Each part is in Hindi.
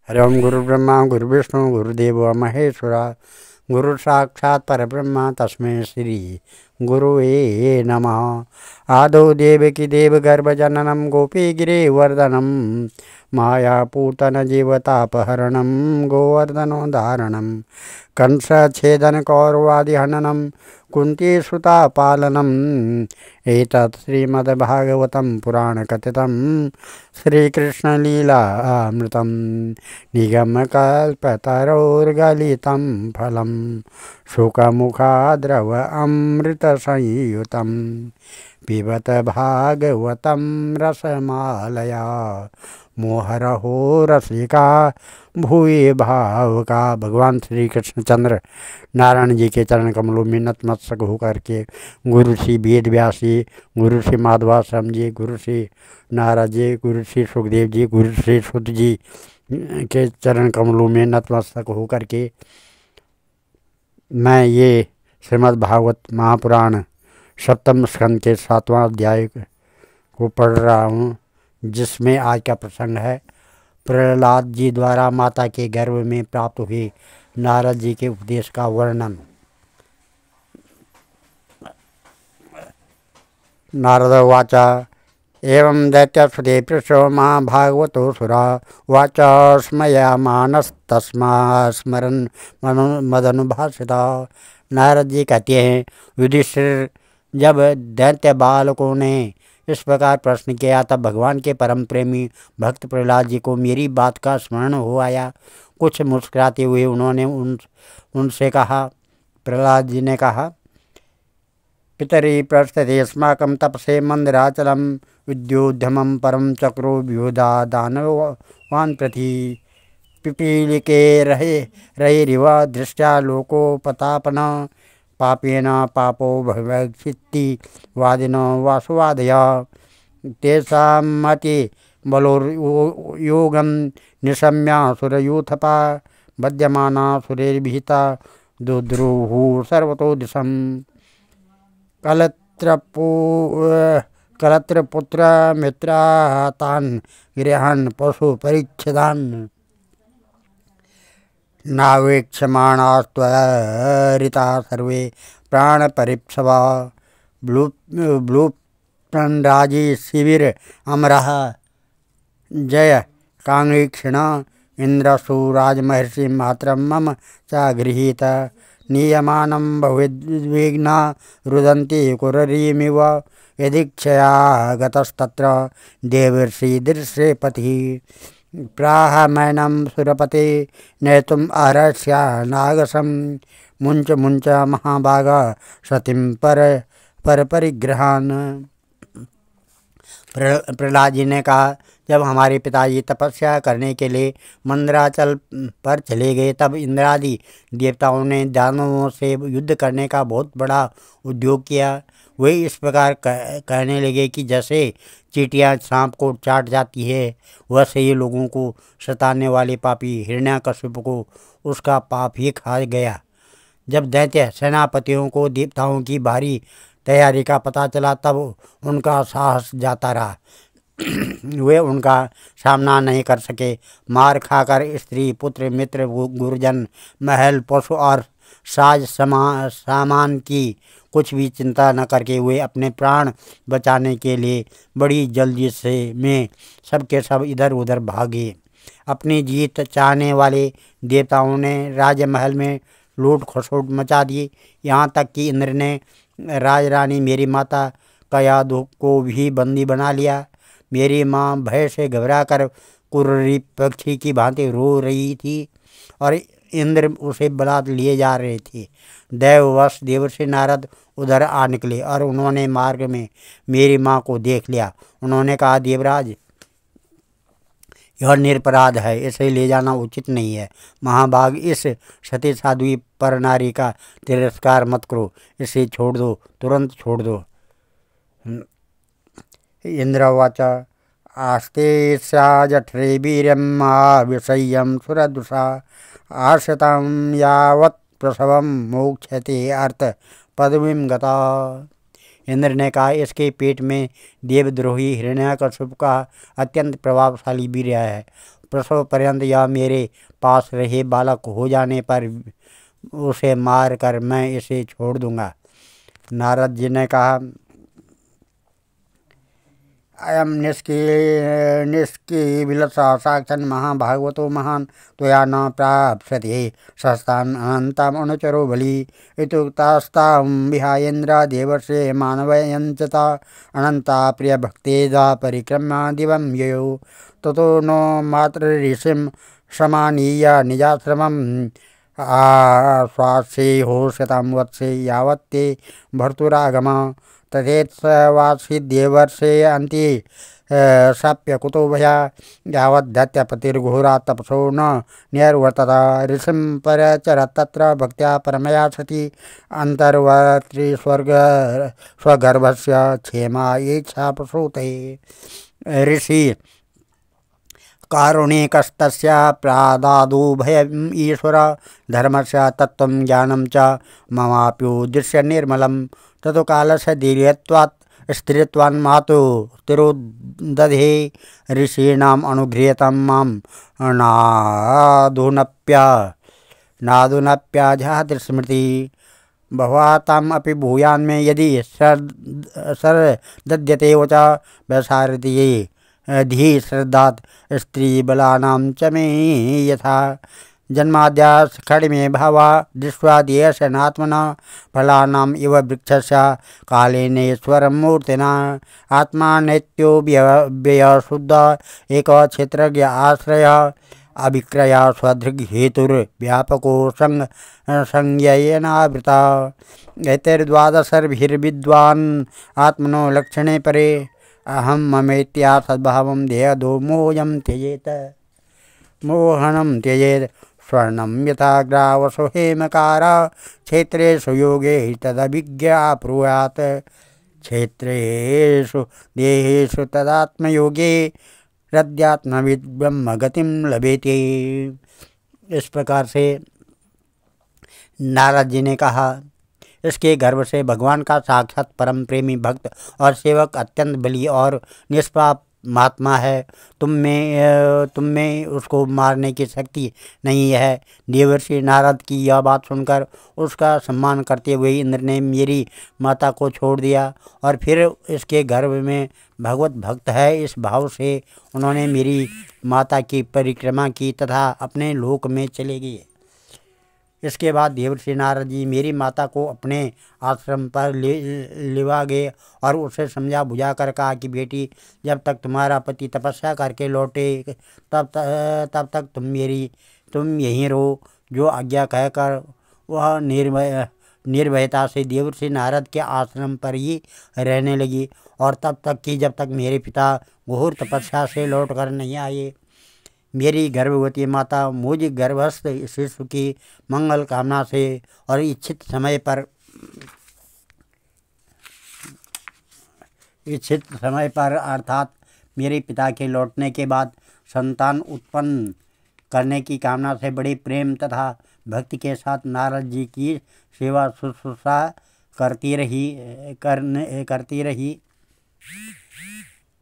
हरि ओम गुरु ब्रह्मा गुरु विष्णु गुरुदेव महेश्वरा गुरु साक्षात् परब्रह्म तस्मै श्री गुरुवे नमः। आदौ देवकी देवगर्भजननं गोपी गिरिवर्धनं मायापूतन जीवतापहरणं गोवर्धनोद्धारणं कंसच्छेदन कौरवादिहननं कुन्तीसुतापालनम् एतत् श्रीमद्भागवतं पुराणकथितं श्रीकृष्णलीलामृतं निगमकल्पतरोर्गलितं फलं शुकमुखाद्रव अमृतसंयुतं पिबत भागवतं रसमालया मोहरहो रसिका भूये भावुका। भगवान श्री कृष्णचंद्र नारायण जी के चरण कमलों में नतमस्तक होकर के गुरु श्री वेद व्यास जी, गुरु श्री माधवाश्रम जी, गुरु श्री नारद जी, गुरु श्री सुखदेव जी, गुरु श्री सुत जी के चरण कमलों में नतमस्तक होकर के मैं ये श्रीमद् भागवत महापुराण सप्तम स्कंद के 7वां अध्याय को पढ़ रहा हूँ, जिसमें आज का प्रसंग है प्रहलाद जी द्वारा माता के गर्भ में प्राप्त हुए नारद जी के उपदेश का वर्णन। नारद वाचा एवं दैत्यसुते पृष्ठो महाभागवतो सुरा वाचा स्मयामानस्तस्मा स्मरन् मदनुभाषिता। नारद जी कहते हैं, युधिष्ठिर, जब दैत्य बालकों ने इस प्रकार प्रश्न किया तब भगवान के परम प्रेमी भक्त प्रहलाद जी को मेरी बात का स्मरण हो आया। कुछ मुस्कुराते हुए उन्होंने उनसे कहा, प्रहलाद जी ने कहा, पितरी पृष्ठते अस्माकं तपसे मंदिराचलम विद्योद्यमं परम चक्रो व्योधा दानवान् प्रति पिपीलिके रहे रिवा दृष्टा लोकोपतापन पापेन पापो भविष्यति वादिनो वासुवादया तेषां मति बलोर्योगं निशम्य सुरयूथपा बध्यमाना सुरेर्भिता दुद्रुहुः सर्वतो दिशम् कलत्रपुत्र मित्रातान् गृहान् पशु परिच्छेदान् नावेक्षमाणास्त्वरिता सर्वे प्राणपरीप्सवा ब्लूप्राजी शिविर अमरः जय कांगीक्षिण इंद्रसु राजमहर्षि मात्रं मम च गृहीत नीयमानं बहुविघ्ना रुदन्ति कुररीमिव यदीक्षया गतस्तत्र देवर्षि दृश्यपतिः प्राह मैनं सुरपते नेतुम् अरस्या नागसं मुञ्च मुञ्च महाभाग सतीं परिग्रहान्। प्रहलाद जी ने कहा, जब हमारे पिताजी तपस्या करने के लिए मंदराचल पर चले गए तब इंद्रादि देवताओं ने दानवों से युद्ध करने का बहुत बड़ा उद्योग किया। वे इस प्रकार कहने लगे कि जैसे चींटियां सांप को चाट जाती है, वैसे ही लोगों को सताने वाले पापी हिरण्याकश्यप को उसका पाप ही खा गया। जब दैत्य सेनापतियों को देवताओं की भारी तैयारी का पता चला तब उनका साहस जाता रहा। वे उनका सामना नहीं कर सके। मार खाकर स्त्री पुत्र मित्र गुरुजन महल पशु और साज सामान की कुछ भी चिंता न करके वे अपने प्राण बचाने के लिए बड़ी जल्दी से में सबके सब इधर उधर भागे। अपनी जीत चाहने वाले देवताओं ने राजमहल में लूट खसोट मचा दी। यहाँ तक कि इंद्र ने राजरानी मेरी माता कयादु को भी बंदी बना लिया। मेरी माँ भय से घबराकर कुर्री पक्षी की भांति रो रही थी और इंद्र उसे बलात् लिए जा रहे थे। दैववश देवर्षि नारद उधर आ निकले और उन्होंने मार्ग में मेरी माँ को देख लिया। उन्होंने कहा, देवराज, यह निरपराध है, इसे ले जाना उचित नहीं है। महाभाग, इस सती साध्वी पर नारी का तिरस्कार मत करो, इसे छोड़ दो, तुरंत छोड़ दो। इंद्रवाचा आस्ते स्या जठरे वीर्यम् आविषय्यं सुरदुषा आश्रितं यावत् प्रसवं मोक्षते अर्थ पदवीं गता। इंद्र ने कहा, इसके पेट में देवद्रोही हिरण्याकश्यप का अत्यंत प्रभावशाली वीर्य है। प्रसव पर्यंत यह मेरे पास रहे, बालक हो जाने पर उसे मार कर मैं इसे छोड़ दूंगा। नारद जी ने कहा, अयम निष्कीविलसा साक्षन् महाभागवतो महान् त्वया न प्राप्स्यते सहस्तान् अनन्ताम् अनुचरो बली इत्युक्तास्तां विहायेन्द्र देवर्षे मानवयञ्चता अनन्ता प्रियभक्तेजा परिक्रम्य दिवं ययौ ततो नो मात्र ऋषिं समानीय निजाश्रमम् आश्वास्येहो शतं वत्से यावत्ते भर्तुरागम तथेत्सवासी देवर्षे अन्ति शाप्य कुतो भया यावद्धत्यपतिर्घोरा तपसो न न्यर्वर्तत ऋषिं परचर तत्र भक्त्या परमया सती अन्तर्वर्ति स्वगर्भस्य क्षेमा इच्छा प्रसूते। ऋषि कारुणिकस्तस्य प्रादादु भयम् ईश्वर धर्मस्य तत्त्वं ज्ञानं च ममाप्युद्दिश्य निर्मलं ततो कालस्य दीर्घत्वात् स्त्रीत्वान् मातु तिरोदधे ऋषीणाम् अनुगृह्यतं मां नादुनप्याजहाति स्मृति भवाताम् अपि भूयान्मे यदि सरदद्यते वचा वैसारथी धी श्रद्धात् स्त्रीबलानां च मे यथा जन्माद्यास् खड्मे भावा दृष्ट्वा देयशनात्मना फलानाम् इव वृक्षस्य कालेनेश्वरं मूर्तिना आत्मा नैत्यो व्ययशुद्ध एकक्षेत्रज्ञ आश्रय अभिक्रया स्वधृग्हेतुर्व्यापको संज्ञयेनावृता एतैर्द्वादशर्भिर्विद्वान् आत्मनो लक्षणे परे अहं ममेत्या सद्भावं देहदो मोहं त्यजेत मोहनं त्यजेत स्वर्णं यथा ग्रावसो हेमकारा क्षेत्रेषु योगे तदभिज्ञा ब्रूयात् क्षेत्रेषु देहेषु तदात्मयोगे रद्यात्मविद् ब्रह्मगतिं लभेति। इस प्रकार से नारद जी ने कहा, इसके गर्भ से भगवान का साक्षात परम प्रेमी भक्त और सेवक अत्यंत बली और निष्पाप महात्मा है। तुम में उसको मारने की शक्ति नहीं है। देवर्षि नारद की यह बात सुनकर उसका सम्मान करते हुए इंद्र ने मेरी माता को छोड़ दिया और फिर इसके गर्भ में भगवत भक्त है इस भाव से उन्होंने मेरी माता की परिक्रमा की तथा अपने लोक में चले गए। इसके बाद देवर्षि नारद जी मेरी माता को अपने आश्रम पर लिवा गए और उसे समझा बुझा कर कहा कि बेटी, जब तक तुम्हारा पति तपस्या करके लौटे तब तक तुम यहीं रहो। जो आज्ञा कहकर वह निर्भयता से देवर्षि नारद के आश्रम पर ही रहने लगी और तब तक कि जब तक मेरे पिता घोर तपस्या से लौट कर नहीं आए। मेरी गर्भवती माता मुझ गर्भस्थ शिशु की मंगल कामना से और इच्छित समय पर अर्थात मेरे पिता के लौटने के बाद संतान उत्पन्न करने की कामना से बड़े प्रेम तथा भक्ति के साथ नारद जी की सेवा शुश्रूषा करती रही।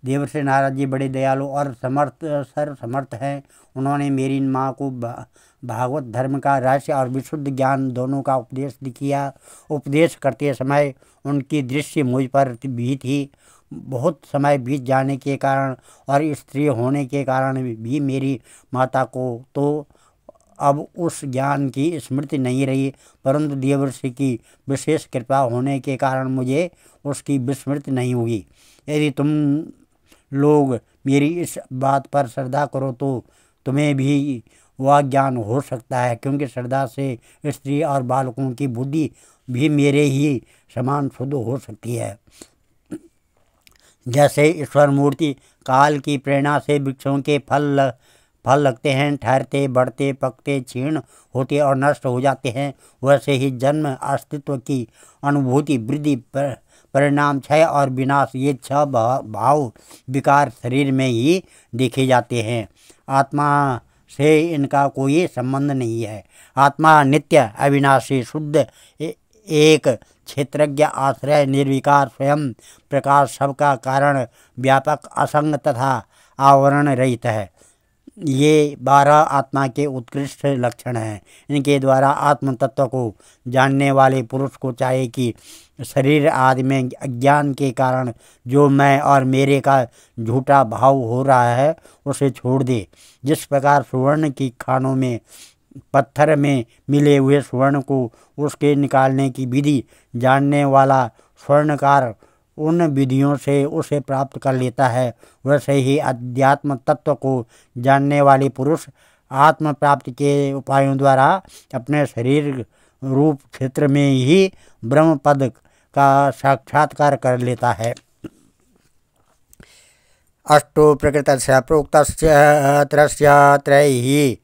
देवर्षि नारद जी बड़े दयालु और समर्थ हैं। उन्होंने मेरी माँ को भागवत धर्म का रहस्य और विशुद्ध ज्ञान दोनों का उपदेश किया। उपदेश करते समय उनकी दृष्टि मुझ पर भी थी। बहुत समय बीत जाने के कारण और स्त्री होने के कारण भी मेरी माता को तो अब उस ज्ञान की स्मृति नहीं रही, परंतु देवर्षि की विशेष कृपा होने के कारण मुझे उसकी विस्मृति नहीं हुई। यदि तुम लोग मेरी इस बात पर श्रद्धा करो तो तुम्हें भी वह ज्ञान हो सकता है, क्योंकि श्रद्धा से स्त्री और बालकों की बुद्धि भी मेरे ही समान शुद्ध हो सकती है। जैसे ईश्वर मूर्ति काल की प्रेरणा से वृक्षों के फल लगते हैं, ठहरते, बढ़ते, पकते, क्षीण होते और नष्ट हो जाते हैं, वैसे ही जन्म, अस्तित्व की अनुभूति, वृद्धि, परिणाम, क्षय और विनाश, ये 6 भाव विकार शरीर में ही देखे जाते हैं। आत्मा से इनका कोई संबंध नहीं है। आत्मा नित्य, अविनाशी, शुद्ध, एक क्षेत्रज्ञ, आश्रय, निर्विकार, स्वयं प्रकाश, सबका कारण, व्यापक, असंग तथा आवरण रहित है। ये 12 आत्मा के उत्कृष्ट लक्षण हैं। इनके द्वारा आत्म तत्व को जानने वाले पुरुष को चाहिए कि शरीर आदि में अज्ञान के कारण जो मैं और मेरे का झूठा भाव हो रहा है उसे छोड़ दे। जिस प्रकार सुवर्ण की खानों में पत्थर में मिले हुए स्वर्ण को उसके निकालने की विधि जानने वाला स्वर्णकार उन विधियों से उसे प्राप्त कर लेता है, वैसे ही अध्यात्म तत्व को जानने वाले पुरुष आत्म प्राप्ति के उपायों द्वारा अपने शरीर रूप क्षेत्र में ही ब्रह्म पद का साक्षात्कार कर लेता है। अष्टो प्रकृतस्य प्रोक्तस्य त्रयैः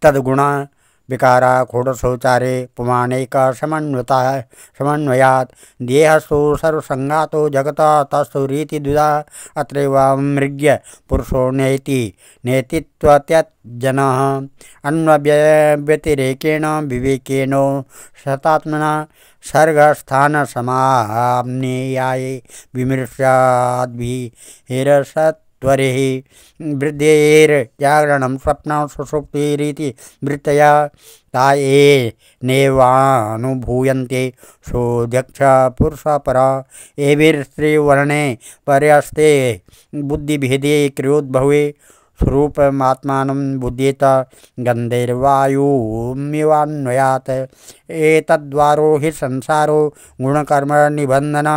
तद्गुणा विकारा षोडशोचारे पुमानेक समन्वयात् देहस्थो सर्वसंगातो जगत तस्थो रीति द्विधा अत्रैव मृग्य पुरुषो नेतित्वत्यजनः अन्वव्यतिरेकेण विवेकेन शतात्मना सर्गस्थान समाम्नेयाय विमृश्याद्भिरसत्वरेः वृद्धेर्जागरणं स्वप्नं सुषुप्तिरिति वृत्तया ता नैवानुभूयन्ते सोऽध्यक्ष पुरुषपरा एभिर्स्त्रीवर्णे पर्यस्ते बुद्धिभेदे क्रियोद्भवे स्वरूपमात्मानं बुध्येत गन्धैर्वायुमिवान्वयात् एतद्वारो हि संसारो गुणकर्म निबन्धन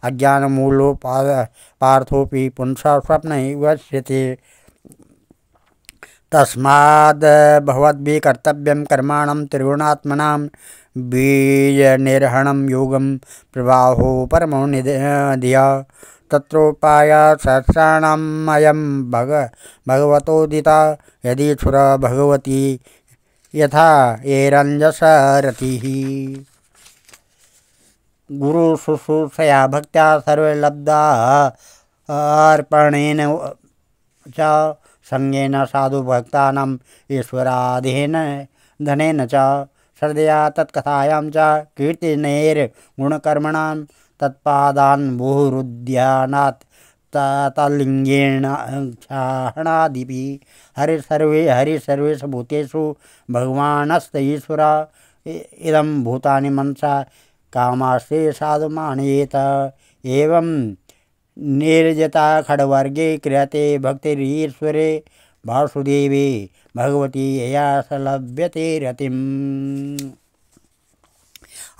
अज्ञानमूलो पार्थोऽपि पुंस स्वप्नैवश्यते। तस्माद् भवद्भिः कर्तव्यं कर्माणं त्रिगुणात्मनां बीजनिर्हणं योगं प्रवाहो परमो निधिया तत्रोपाय सहस्राणाम् अयं भगवतोदिता यदीश्वर भगवती यथा एरंजस रतिः। गुरु शुश्रूषया भक्त्या सर्वलब्धा अर्पणेन च संगेन साधु भक्तानाम् ईश्वराधीन धनेन च श्रद्धया तत्कथायां च कीर्तनेर्गुणकर्मणां तत्पादान् बहुरुद्यानात् तलिंगेन क्षाणादिभिः हरि सर्वेषु भूतेषु भगवानस्त ईश्वर इदं भूतानि मनसा कामास्ते साधुमानयेत। एवं निर्जता खड्वर्गे क्रियते भक्तिरीश्वरे वासुदेवे भगवती यया सलभ्यते रतिम्।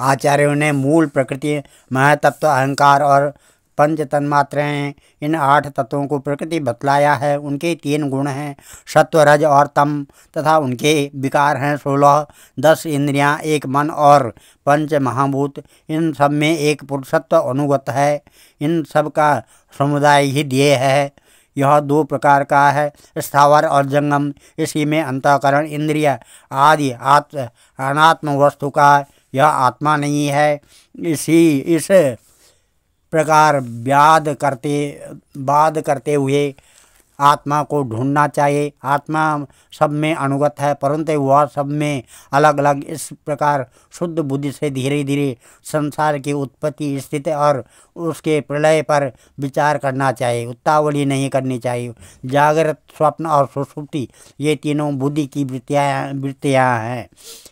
आचार्यों ने मूल प्रकृति महतत्व अहंकार और पंच तन्मात्राएं इन 8 तत्वों को प्रकृति बतलाया है। उनके 3 गुण हैं सत्व रज और तम तथा उनके विकार हैं 16। 10 इंद्रियां, 1 मन और 5 महाभूत। इन सब में एक पुरुषत्व अनुगत है। इन सब का समुदाय ही ध्येय है। यह 2 प्रकार का है स्थावर और जंगम। इसी में अंतःकरण इंद्रिय आदि अनात्म वस्तु का यह आत्मा नहीं है। इस प्रकार वाद करते हुए आत्मा को ढूंढना चाहिए। आत्मा सब में अनुगत है परंतु वह सब में अलग अलग। इस प्रकार शुद्ध बुद्धि से धीरे धीरे संसार की उत्पत्ति स्थिति और उसके प्रलय पर विचार करना चाहिए, उतावली नहीं करनी चाहिए। जागृत स्वप्न और सुषुप्ति ये तीनों बुद्धि की वृत्तियाँ हैं।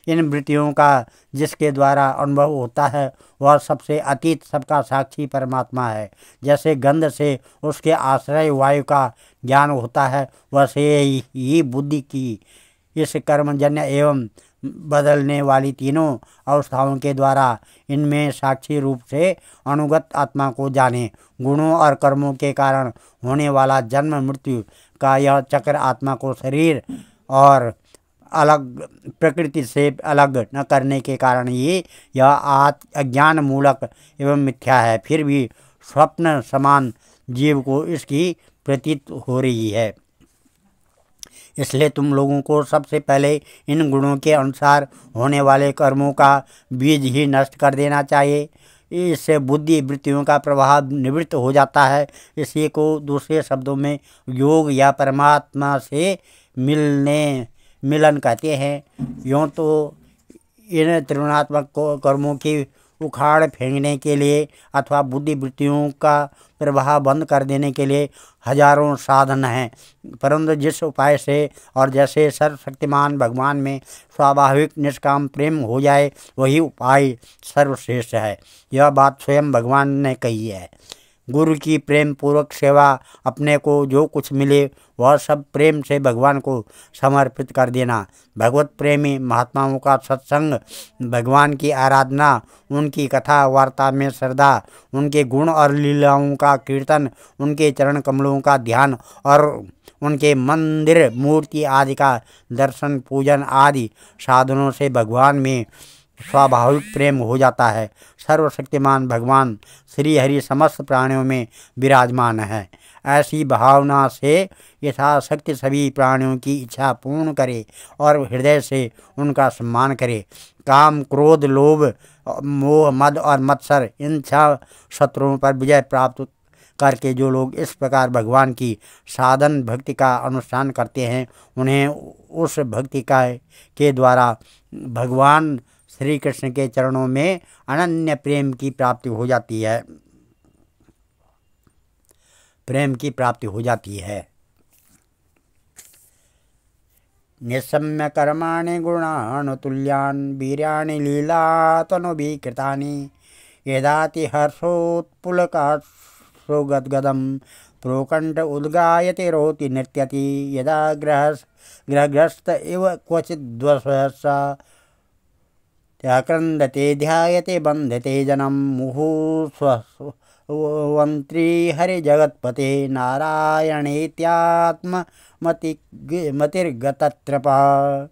इन वृत्तियों का जिसके द्वारा अनुभव होता है वह सबसे अतीत सबका साक्षी परमात्मा है। जैसे गंध से उसके आश्रय वायु का ज्ञान होता है वैसे ही बुद्धि की इस कर्मजन्य एवं बदलने वाली तीनों अवस्थाओं के द्वारा इनमें साक्षी रूप से अनुगत आत्मा को जाने। गुणों और कर्मों के कारण होने वाला जन्म मृत्यु का यह चक्र आत्मा को शरीर और अलग प्रकृति से अलग न करने के कारण यह अज्ञान मूलक एवं मिथ्या है। फिर भी स्वप्न समान जीव को इसकी प्रतीत हो रही है। इसलिए तुम लोगों को सबसे पहले इन गुणों के अनुसार होने वाले कर्मों का बीज ही नष्ट कर देना चाहिए। इससे बुद्धि वृत्तियों का प्रभाव निवृत्त हो जाता है। इसी को दूसरे शब्दों में योग या परमात्मा से मिलन कहते हैं। यूँ तो इन त्रिगुणात्मक कर्मों की उखाड़ फेंकने के लिए अथवा बुद्धिवृत्तियों का प्रवाह बंद कर देने के लिए हजारों साधन हैं, परंतु जिस उपाय से और जैसे सर्वशक्तिमान भगवान में स्वाभाविक निष्काम प्रेम हो जाए वही उपाय सर्वश्रेष्ठ है। यह बात स्वयं भगवान ने कही है। गुरु की प्रेम पूर्वक सेवा, अपने को जो कुछ मिले वह सब प्रेम से भगवान को समर्पित कर देना, भगवत प्रेमी महात्माओं का सत्संग, भगवान की आराधना, उनकी कथा वार्ता में श्रद्धा, उनके गुण और लीलाओं का कीर्तन, उनके चरण कमलों का ध्यान और उनके मंदिर मूर्ति आदि का दर्शन पूजन आदि साधनों से भगवान में स्वाभाविक प्रेम हो जाता है। सर्वशक्तिमान भगवान श्री हरि समस्त प्राणियों में विराजमान है। ऐसी भावना से यथाशक्ति सभी प्राणियों की इच्छा पूर्ण करे और हृदय से उनका सम्मान करे। काम, क्रोध, लोभ, मोह, मद और मत्सर इन 6 शत्रुओं पर विजय प्राप्त करके जो लोग इस प्रकार भगवान की साधन भक्ति का अनुष्ठान करते हैं उन्हें उस भक्ति का के द्वारा भगवान श्री कृष्ण के चरणों में अनन्य प्रेम की प्राप्ति हो जाती है। प्रेम की प्राप्ति हो जाती है। निशम्य कर्माणि गुणानुतुल्यान् वीर्याणि लीलातनुभिकृतानि यदाति हर्षोत्पुलकाश्रु गद्गदं प्रोकण्ठ उद्गायते रोति नृत्यति यदा ग्रहग्रस्त इव क्वचिद्वशः क्रन्दते ध्यायते बन्धते जनं मुहुस्वन्त्री हरिजगत्पते नारायणेत्यात्ममतिर्गतत्रपः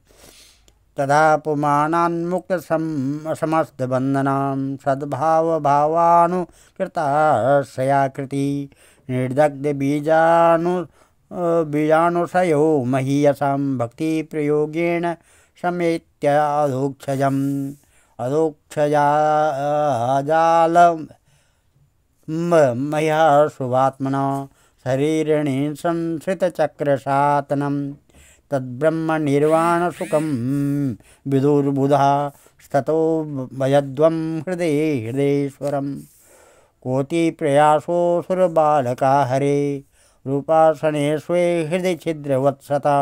तदा पुमानान्मुक्तसमस्तबन्धनां सद्भावभावानुकृताशयाकृति निर्दग्धबीजानुशयो महीयसां भक्तिप्रयोगेण समेत्य अधोक्षजालं मया शुभात्मना शरीरिणी संसृतचक्रशातनं तद्ब्रह्मनिर्वाणसुखं विदुर्बुधा ततो भजध्वं हृदयेश्वरं कोटिप्रयासोऽसुरबालका हरे रूपासने स्वे हृदय छिद्रवत्सता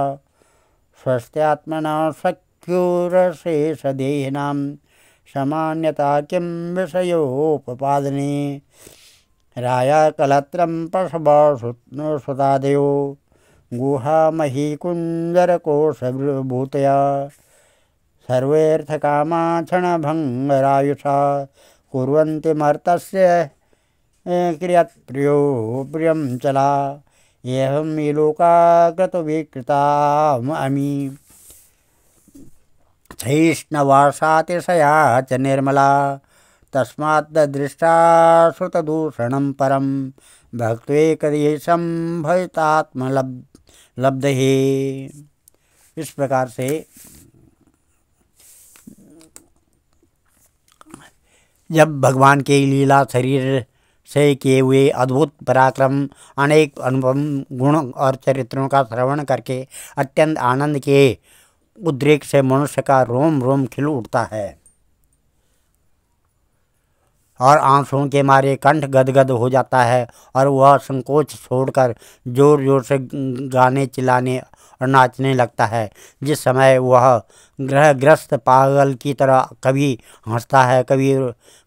स्वस्थ्यात्मना सख्युरशेषदेहिनां सामान्यता किं विषयोपपादने रायाकलत्रं पशवसुतादयो गुहामहीकुञ्जरकोशभूतया सर्वेऽर्थकामा क्षणभङ्गरायुषा कुर्वन्ति मर्तस्य क्रियत्प्रियो प्रियं चला एहं लोकाकृतविकृतामि सहिष्णुवासातिशया च निर्मला तस्मात् दृष्टा श्रुतदूषणं परं भक्त्वेकदेशं भजतात्मलब्धये। इस प्रकार से जब भगवान के लीला शरीर से किए हुए अद्भुत पराक्रम, अनेक अनुपम गुण और चरित्रों का श्रवण करके अत्यंत आनंद के उद्रेक से मनुष्य का रोम रोम खिल उठता है और आंसुओं के मारे कंठ गदगद हो जाता है और वह संकोच छोड़कर जोर जोर से गाने, चिल्लाने और नाचने लगता है। जिस समय वह ग्रहग्रस्त पागल की तरह कभी हंसता है, कभी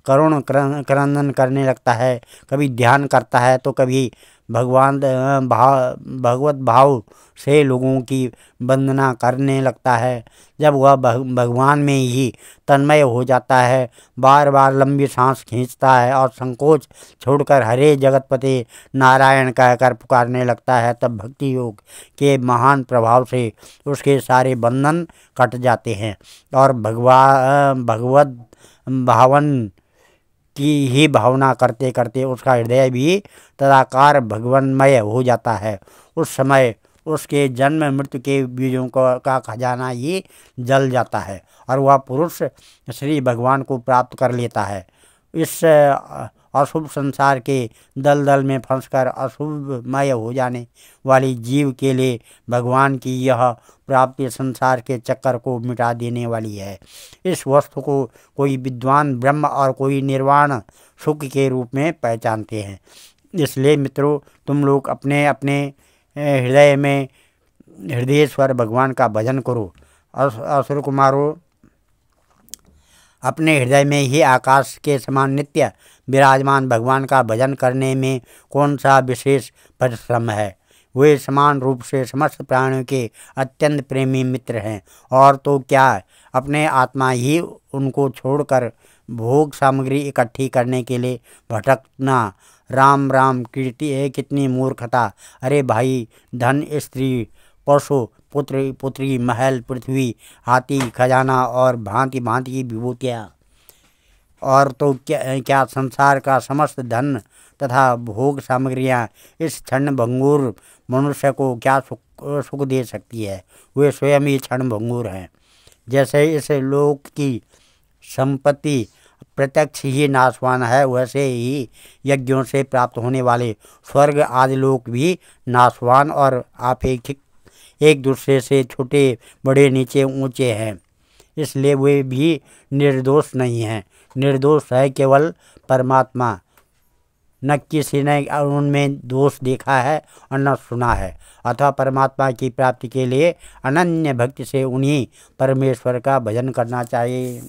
करुण क्रंदन करने लगता है, कभी ध्यान करता है तो कभी भगवत भाव से लोगों की वंदना करने लगता है। जब वह भगवान में ही तन्मय हो जाता है, बार बार लंबी सांस खींचता है और संकोच छोड़कर हरे जगतपते नारायण कहकर पुकारने लगता है, तब भक्ति योग के महान प्रभाव से उसके सारे बंधन कट जाते हैं और भगवत भावन की ही भावना करते करते उसका हृदय भी तदाकार भगवन्मय हो जाता है। उस समय उसके जन्म मृत्यु के बीजों का खजाना ही जल जाता है और वह पुरुष श्री भगवान को प्राप्त कर लेता है। अशुभ संसार के दलदल में फंसकर अशुभमय हो जाने वाली जीव के लिए भगवान की यह प्राप्ति संसार के चक्कर को मिटा देने वाली है। इस वस्तु को कोई विद्वान ब्रह्म और कोई निर्वाण सुख के रूप में पहचानते हैं। इसलिए मित्रों, तुम लोग अपने अपने हृदय में हृदयेश्वर भगवान का भजन करो। असुर कुमारों, अपने हृदय में ही आकाश के समान नित्य विराजमान भगवान का भजन करने में कौन सा विशेष परिश्रम है। वे समान रूप से समस्त प्राणियों के अत्यंत प्रेमी मित्र हैं। और तो क्या, अपने आत्मा ही उनको छोड़कर भोग सामग्री इकट्ठी करने के लिए भटकना। राम राम, कीर्ति कितनी मूर्खता। अरे भाई, धन, स्त्री, पशु, पुत्र पुत्री, महल, पृथ्वी, हाथी, खजाना और भांति भांति की विभूतियाँ, और तो क्या संसार का समस्त धन तथा भोग सामग्रियाँ इस क्षण भंगुर मनुष्य को क्या सुख दे सकती है। वे स्वयं ही क्षण भंगुर हैं। जैसे इस लोक की संपत्ति प्रत्यक्ष ही नाशवान है, वैसे ही यज्ञों से प्राप्त होने वाले स्वर्ग आदि लोक भी नाशवान और आपेक्षिक एक दूसरे से छोटे बड़े नीचे ऊंचे हैं। इसलिए वे भी निर्दोष नहीं हैं। निर्दोष है केवल परमात्मा। न किसी ने उनमें दोष देखा है और न सुना है। अतः परमात्मा की प्राप्ति के लिए अनन्य भक्ति से उन्हीं परमेश्वर का भजन करना चाहिए।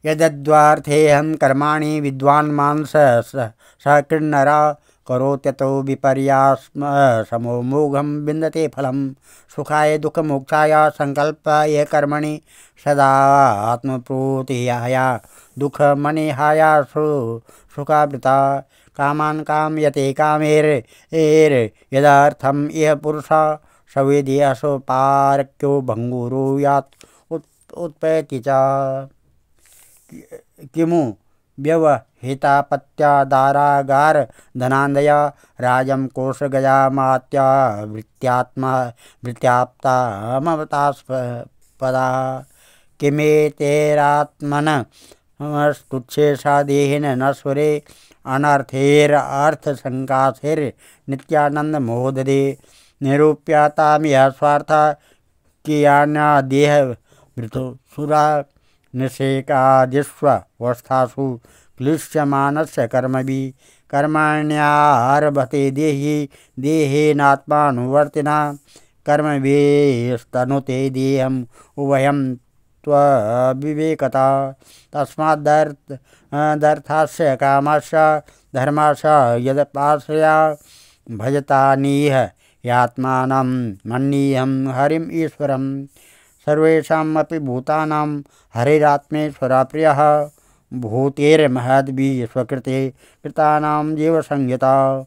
यद्वार्थेऽहं कर्माणि विद्वान् मानस सकृन्नरा करोत्यतो विपर्यास्म समो मोघं विन्दते फलम्। सुखाय दुःखमोक्षाय संकल्प ये कर्मणि सदा आत्मप्रोतिहाय दुःखमनिहाय सुखावृता। कामान् कामयते कामैर् यदार्थम् इह पुरुषः सवेदीयसो पारक्यो भंगुरो यात् उत्पैति च। किमु व्यवहितापत्यादारागार धनान्दया राजं कोशगजामात्या वृत्त्याप्ता ममतास्पदा। किमेतेरात्मन स्तुच्छेषा देहिन नश्वरे अनर्थेरर्थसङ्काशैर्नित्यानन्द मोहददे। निरूप्यतामिह स्वार्थ कियान्या देह वृतो सुरा निषेकादिष्वस्थासु क्लिश्यमानस्य कर्मभिः। कर्मण्यारभते देहि देहेनात्मानुवर्तिना कर्मभिस्तनुते देहम् उभयं त्वविवेकता। तस्मादर्थस्य कामस्य धर्मस्य यदपाश्रया भजतानीह यात्मानं मन्येऽहं हरिम् ईश्वरम्। सर्वेषामपि भूतानां हरिरात्मेश्वरः प्रियः। भूतेर्महद्भिः स्वकृते कृतानां जीवसंज्ञता।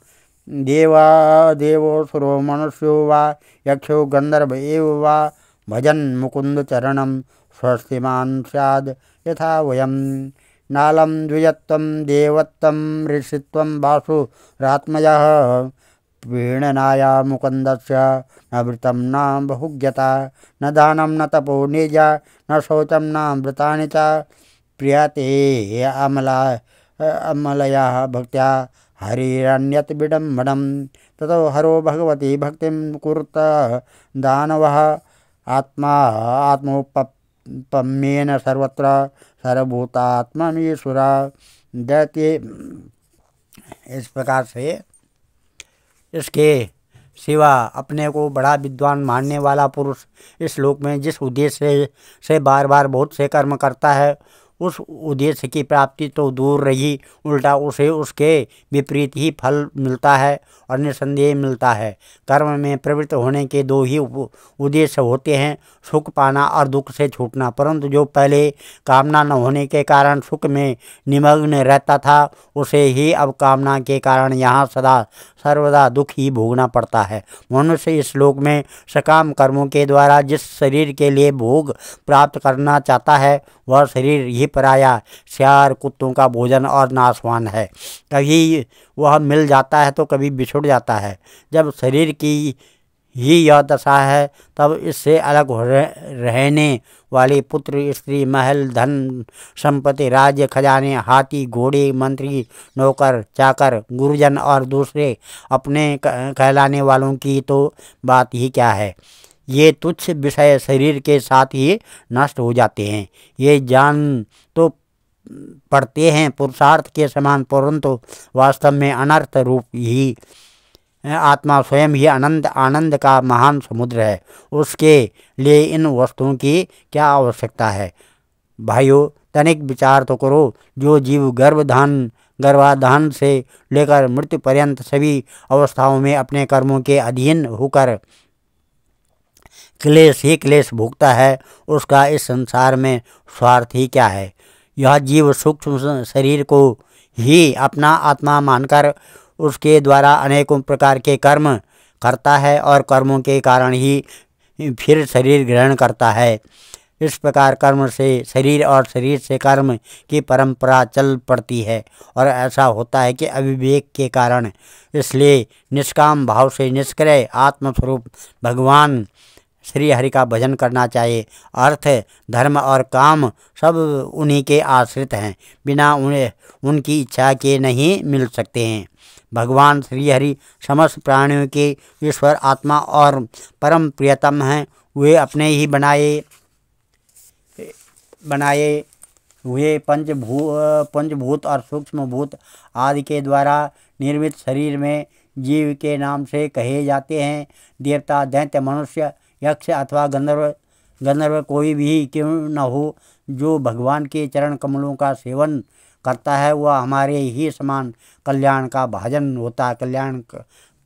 देवोऽसुरो मनुष्यो वा यक्षो गन्धर्व एव वा भजन् मुकुन्दचरणं स्वस्तिमान् स्याद् यथा वयं। नालं द्विजत्वं देवत्वं ऋषित्वं वासुरात्मजः। प्रीणनाय मुकुन्दस्य न वृतं न बहुज्ञता। न दानं न तपो निजा न शौचं न व्रतानि च। प्रियते अमलया भक्त्या हरिरन्यत् विडम्बनं। ततो हरो भगवती भक्तिं कुरुत दानवः। आत्मोपम्येन सर्वत्र सर्वभूतात्मनीश्वरा। दैत्य। इस प्रकार से इसके सिवा अपने को बड़ा विद्वान मानने वाला पुरुष इस लोक में जिस उद्देश्य से बार बार बहुत से कर्म करता है, उस उद्देश्य की प्राप्ति तो दूर रही, उल्टा उसे उसके विपरीत ही फल मिलता है और निसंदेह मिलता है। कर्म में प्रवृत्त होने के दो ही उद्देश्य होते हैं, सुख पाना और दुख से छूटना। परंतु जो पहले कामना न होने के कारण सुख में निमग्न रहता था, उसे ही अब कामना के कारण यहाँ सदा सर्वदा दुख ही भोगना पड़ता है। मनुष्य इस श्लोक में सकाम कर्मों के द्वारा जिस शरीर के लिए भोग प्राप्त करना चाहता है, वह शरीर ही पराया सियार कुत्तों का भोजन और नाशवान है। कभी वह मिल जाता है तो कभी बिछुड़ जाता है। जब शरीर की ही यह दशा है, तब इससे अलग रहने वाले पुत्र, स्त्री, महल, धन संपत्ति, राज्य, खजाने, हाथी, घोड़े, मंत्री, नौकर, चाकर, गुरुजन और दूसरे अपने कहलाने वालों की तो बात ही क्या है। ये तुच्छ विषय शरीर के साथ ही नष्ट हो जाते हैं। ये जान तो पड़ते हैं पुरुषार्थ के समान, परंतु वास्तव में अनर्थ रूप ही आत्मा स्वयं ही अनंत आनंद का महान समुद्र है। उसके लिए इन वस्तुओं की क्या आवश्यकता है। भाइयों, तनिक विचार तो करो। जो जीव गर्भाधान से लेकर मृत्यु पर्यंत सभी अवस्थाओं में अपने कर्मों के अधीन होकर क्लेश ही क्लेश भोगता है, उसका इस संसार में स्वार्थ ही क्या है। यह जीव सूक्ष्म शरीर को ही अपना आत्मा मानकर उसके द्वारा अनेकों प्रकार के कर्म करता है और कर्मों के कारण ही फिर शरीर ग्रहण करता है। इस प्रकार कर्म से शरीर और शरीर से कर्म की परंपरा चल पड़ती है और ऐसा होता है कि अविवेक के कारण। इसलिए निष्काम भाव से निष्क्रिय आत्मस्वरूप भगवान श्री हरि का भजन करना चाहिए। अर्थ, धर्म और काम सब उन्हीं के आश्रित हैं, बिना उनकी इच्छा के नहीं मिल सकते हैं। भगवान श्री हरि समस्त प्राणियों के ईश्वर, आत्मा और परम प्रियतम हैं। वे अपने ही बनाए हुए पंचभूत और सूक्ष्म भूत आदि के द्वारा निर्मित शरीर में जीव के नाम से कहे जाते हैं। देवता, दैत्य, मनुष्य, यक्ष अथवा गंधर्व कोई भी क्यों न हो, जो भगवान के चरण कमलों का सेवन करता है वह हमारे ही समान कल्याण का भाजन होता, कल्याण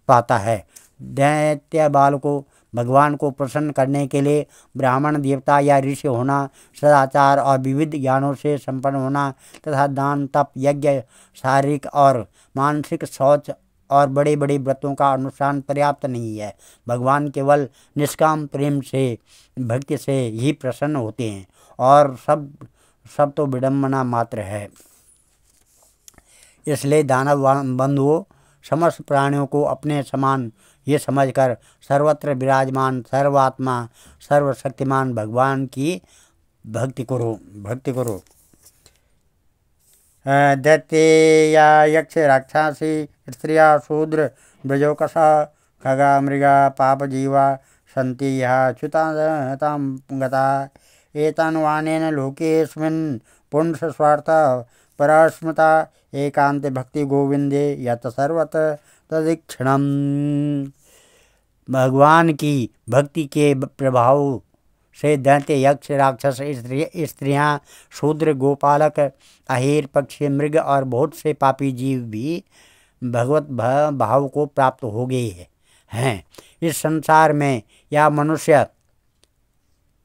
पाता है। दैत्य बाल को भगवान को प्रसन्न करने के लिए ब्राह्मण, देवता या ऋषि होना, सदाचार और विविध ज्ञानों से संपन्न होना तथा दान, तप, यज्ञ, शारीरिक और मानसिक शौच और बड़े बड़े व्रतों का अनुष्ठान पर्याप्त नहीं है। भगवान केवल निष्काम प्रेम से, भक्ति से ही प्रसन्न होते हैं और सब तो विडम्बना मात्र है। इसलिए दानव बंधुओं, समस्त प्राणियों को अपने समान ये समझकर सर्वत्र विराजमान सर्वात्मा सर्वशक्तिमान भगवान की भक्ति करो। दैत्य या यक्ष, राक्षसी, स्त्रिया, शूद्र, ब्रजोकसा, खगा, मृगा, पाप जीवा सन्ति यः च्युतां गता एतान्वानेन लोकेऽस्मिन् पुंस स्वार्थ परास्मृता एकांत भक्ति गोविंदे यत सर्वत तदीक्षणम। भगवान की भक्ति के प्रभाव से दैत्य, यक्ष, राक्षस, स्त्रियां, शूद्र, गोपालक, अहीर, पक्षी, मृग और बहुत से पापी जीव भी भगवत भाव को प्राप्त हो गए हैं। इस संसार में या मनुष्य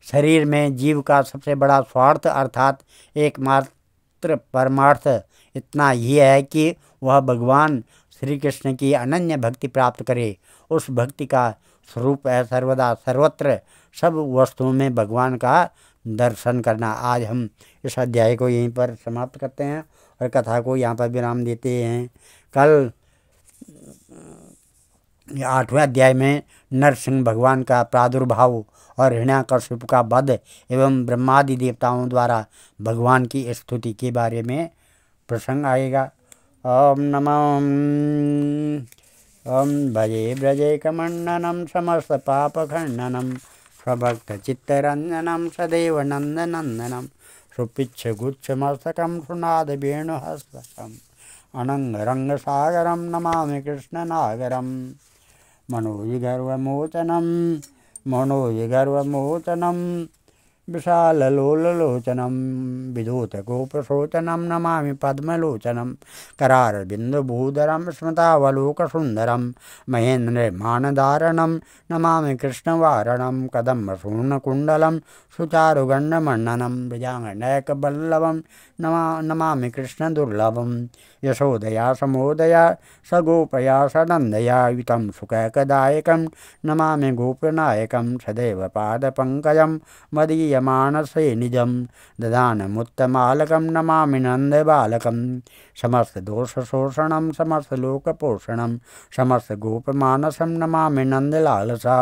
शरीर में जीव का सबसे बड़ा स्वार्थ अर्थात एकमात्र परमार्थ इतना ही है कि वह भगवान श्री कृष्ण की अनन्य भक्ति प्राप्त करे। उस भक्ति का स्वरूप है सर्वदा सर्वत्र सब वस्तुओं में भगवान का दर्शन करना। आज हम इस अध्याय को यहीं पर समाप्त करते हैं और कथा को यहाँ पर विराम देते हैं। कल 8वें अध्याय में नरसिंह भगवान का प्रादुर्भाव और हिरण्याकश्यप का वध एवं ब्रह्मादि देवताओं द्वारा भगवान की स्तुति के बारे में प्रसंग आएगा। ओम भजे ब्रजैकमण्डनं समस्त पापखण्डनं स्वभक्तचित्तरञ्जनं सदैव नन्दनन्दनं सुपिच्छगुच्छमस्तकं सुनादवेणुहस्तकम् अनङ्गरङ्गसागरं नमामि कृष्णनागरं मनोजिगर्वमोचनं विशाललोललोचनं विधूतगोप्रशोचनं नमामि पद्मलोचनं करारविन्दभूधरं स्मृतावलोकसुन्दरं महेन्द्रमानधारणं नमामि कृष्णवारणं कदम्बपूर्णकुण्डलं सुचारुगण्डमण्डनं वृजाङ्गनैकवल्लभं नमामि कृष्णदुर्लभं यशोदया समोदया सगोपया सनन्दया युतं सुखैकदायकं नमामि गोपनायकं सदैव पादपङ्कजं मदीय मानसे निजं ददानमुत्तमालकं नमामि नन्दबालकं समस्तदोषशोषणं समस्तलोकपोषणं समस्तगोपमानसं नमामि नन्दलालसा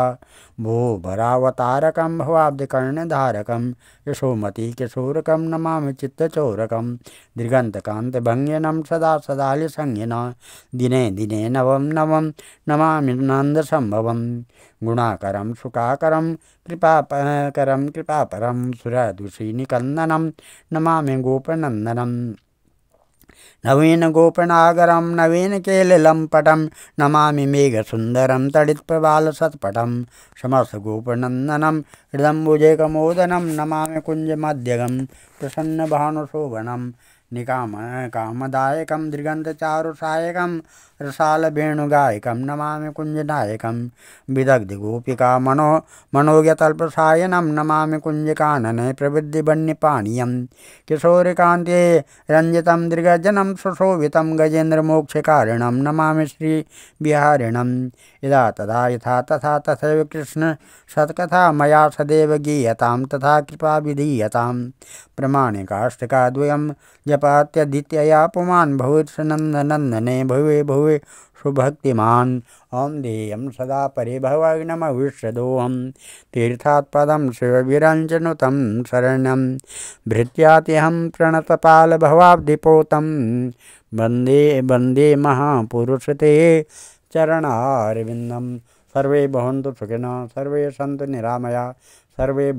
भो भरावतारकं भवाब्धिकर्णधारकं यशोमती किशोरकं नमामि चित्तचोरकं दिगन्तकान्तभङ्गिनं सदा सदालिसंज्ञिना दिने दिने नवं नवं नमामि नन्दसम्भवं गुणाकरं सुखाकरं कृपाकरं कृपापरं सुरदुषीनिकन्दनं नमामि गोपनन्दनं नवीन गोपनागरं नवीन केलिलम्पटं नमामि मेघसुन्दरं तडित्प्रबालसत्पटं समस्तगोपनन्दनं हृदम्बुजैकमोदनं नमामि कुञ्जमध्यगं प्रसन्नभानुशोभनं कामदायकं दृगन्तचारुसायकं रसालवेणुगायकं नमामि कुञ्जनायकं विदग्धगोपिका मनोज्ञतल्पसायनं नमामि कुञ्जकानने प्रविद्धिवन्यपानीयं किशोरकान्ते रञ्जितं दृगजनं सुशोभितं गजेन्द्रमोक्षकारिणं नमामि श्रीविहारिणं यदा तदा यथा तथा तथैव कृष्ण सत्कथा मया सदैव गीयतां तथा कृपा विधीयतां प्रमाणिकाष्टकाद्वयं जपात्यदित्यया पुमान् भवेत्सनन्दनन्दने भवे भवे सुभक्तिमान् ॐ देयं सदा परिभवग्नमविष्यदोऽहं तीर्थात्पदं शिवविरञ्जनुतं शरणं भृत्यात्यहं प्रणतपालभवाब्धिपोतं वन्दे वन्दे महापुरुषते चरणारविन्दं सर्वे भवन्तु सुखिनः सर्वे सन्तु निरामया सर्वे